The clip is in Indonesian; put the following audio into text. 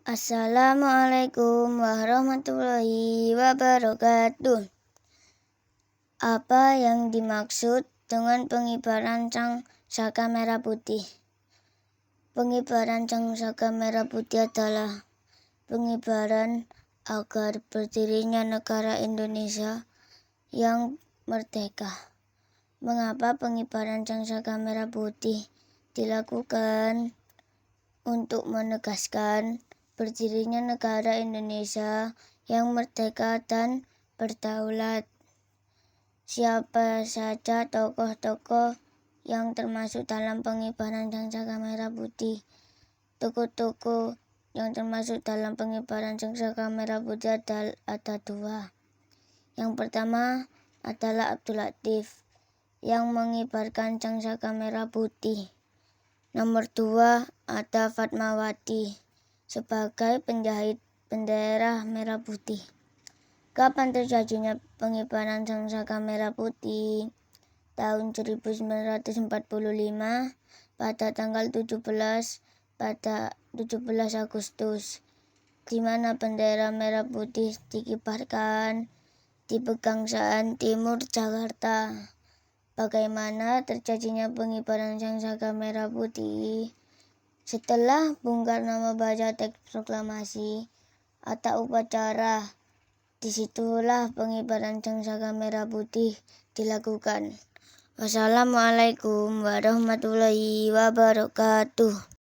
Assalamualaikum warahmatullahi wabarakatuh. Apa yang dimaksud dengan pengibaran saka merah putih? Pengibaran saka merah putih adalah pengibaran agar berdirinya negara Indonesia yang merdeka. Mengapa pengibaran saka merah putih dilakukan? Untuk menegaskan berdirinya negara Indonesia yang merdeka dan berdaulat. Siapa saja tokoh-tokoh yang termasuk dalam pengibaran saka merah putih? Tokoh-tokoh yang termasuk dalam pengibaran saka merah putih ada dua. Yang pertama adalah Abdul Latif yang mengibarkan saka merah putih. Nomor 2 ada Fatmawati sebagai penjahit bendera merah putih. Kapan terjadinya pengibaran saka merah putih? Tahun 1945 pada tanggal 17 Agustus, di mana bendera merah putih dikibarkan di Pegangsaan Timur, Jakarta. Bagaimana terjadinya pengibaran saka merah putih? Setelah Bung Karno membaca teks proklamasi atau upacara, disitulah pengibaran saka merah putih dilakukan. Wassalamualaikum warahmatullahi wabarakatuh.